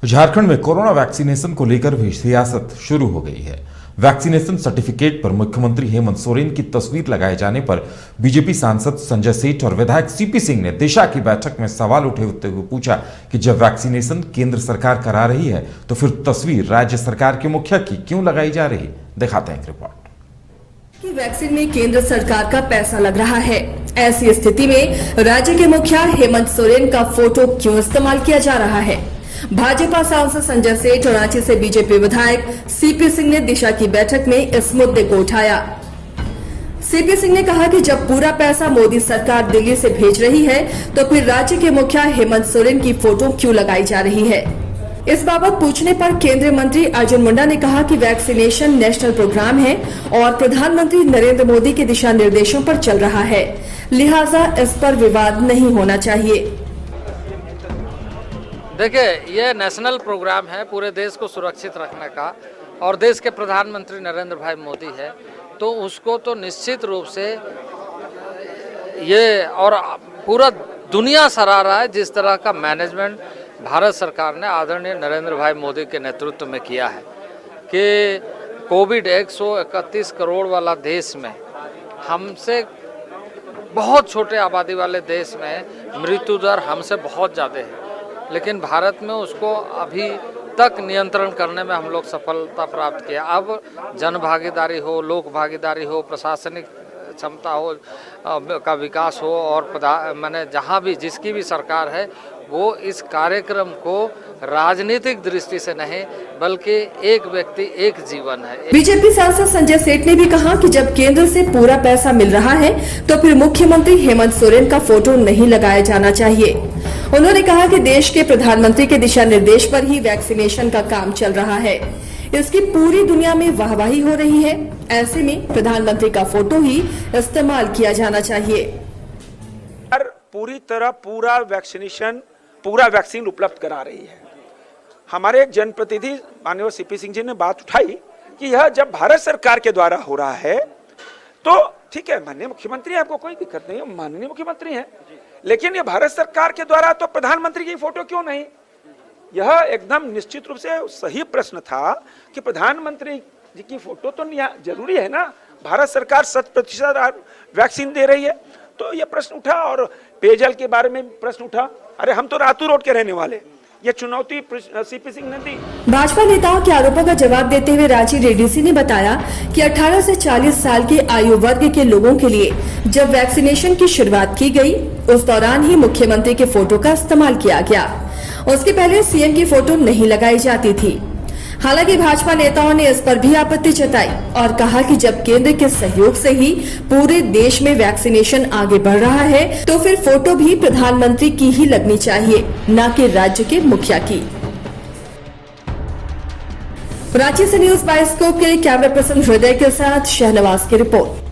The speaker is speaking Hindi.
झारखंड में कोरोना वैक्सीनेशन को लेकर भी सियासत शुरू हो गई है। वैक्सीनेशन सर्टिफिकेट पर मुख्यमंत्री हेमंत सोरेन की तस्वीर लगाए जाने पर बीजेपी सांसद संजय सेठ और विधायक सीपी सिंह ने दिशा की बैठक में सवाल उठाते हुए पूछा कि जब वैक्सीनेशन केंद्र सरकार करा रही है तो फिर तस्वीर राज्य सरकार के मुखिया की क्यों लगाई जा रही? दिखाते हैं रिपोर्ट। कि वैक्सीन में केंद्र सरकार का पैसा लग रहा है, ऐसी स्थिति में राज्य के मुखिया हेमंत सोरेन का फोटो क्यों इस्तेमाल किया जा रहा है? भाजपा सांसद संजय सेठ और रांची से बीजेपी विधायक सीपी सिंह ने दिशा की बैठक में इस मुद्दे को उठाया। सीपी सिंह ने कहा कि जब पूरा पैसा मोदी सरकार दिल्ली से भेज रही है तो फिर राज्य के मुखिया हेमंत सोरेन की फोटो क्यों लगाई जा रही है? इस बाबत पूछने पर केंद्रीय मंत्री अर्जुन मुंडा ने कहा कि वैक्सीनेशन नेशनल प्रोग्राम है और प्रधानमंत्री नरेंद्र मोदी के दिशा निर्देशों पर चल रहा है, लिहाजा इस पर विवाद नहीं होना चाहिए। देखिए, ये नेशनल प्रोग्राम है पूरे देश को सुरक्षित रखने का और देश के प्रधानमंत्री नरेंद्र भाई मोदी है, तो उसको तो निश्चित रूप से ये और पूरा दुनिया सराह रहा है जिस तरह का मैनेजमेंट भारत सरकार ने आदरणीय नरेंद्र भाई मोदी के नेतृत्व में किया है कि कोविड 131 करोड़ वाला देश में हमसे बहुत छोटे आबादी वाले देश में मृत्यु दर हमसे बहुत ज़्यादा है, लेकिन भारत में उसको अभी तक नियंत्रण करने में हम लोग सफलता प्राप्त किया। अब जन भागीदारी हो, लोक भागीदारी हो, प्रशासनिक क्षमता हो का विकास हो और मैंने जहाँ भी जिसकी भी सरकार है वो इस कार्यक्रम को राजनीतिक दृष्टि से नहीं बल्कि एक व्यक्ति एक जीवन है। बीजेपी सांसद संजय सेठ ने भी कहा कि जब केंद्र से पूरा पैसा मिल रहा है तो फिर मुख्यमंत्री हेमंत सोरेन का फोटो नहीं लगाया जाना चाहिए। उन्होंने कहा कि देश के प्रधानमंत्री के दिशा निर्देश पर ही वैक्सीनेशन का काम चल रहा है, इसकी पूरी दुनिया में वाहवाही हो रही है, ऐसे में प्रधानमंत्री का फोटो ही इस्तेमाल किया जाना चाहिए। पूरी तरह पूरा वैक्सीन उपलब्ध करा रही है। हमारे एक जनप्रतिनिधि माननीय सीपी सिंह जी ने बात उठाई कि यह जब भारत सरकार के द्वारा हो रहा है तो ठीक है, माननीय मुख्यमंत्री आपको कोई दिक्कत नहीं है, माननीय मुख्यमंत्री हैं, लेकिन ये भारत सरकार के द्वारा तो प्रधानमंत्री की फोटो क्यों नहीं? यह एकदम निश्चित रूप से सही प्रश्न था कि प्रधानमंत्री जी की फोटो तो जरूरी है ना। भारत सरकार 100% वैक्सीन दे रही है, तो यह प्रश्न उठा। और पेयजल के बारे में प्रश्न उठा, अरे हम तो रातू रोड के रहने वाले, ये चुनौती सीपी सिंह ने दी। भाजपा नेताओं के आरोपों का जवाब देते हुए रांची रेडीसी ने बताया कि 18 से 40 साल के आयु वर्ग के लोगों के लिए जब वैक्सीनेशन की शुरुआत की गई उस दौरान ही मुख्यमंत्री के फोटो का इस्तेमाल किया गया, उसके पहले सीएम की फोटो नहीं लगाई जाती थी। हालांकि भाजपा नेताओं ने इस पर भी आपत्ति जताई और कहा कि जब केंद्र के सहयोग से ही पूरे देश में वैक्सीनेशन आगे बढ़ रहा है तो फिर फोटो भी प्रधानमंत्री की ही लगनी चाहिए, न कि राज्य के मुखिया की। रांची से न्यूज़ बाइस्कोप के लिए कैमरा पर्सन हृदय के साथ शहनवाज की रिपोर्ट।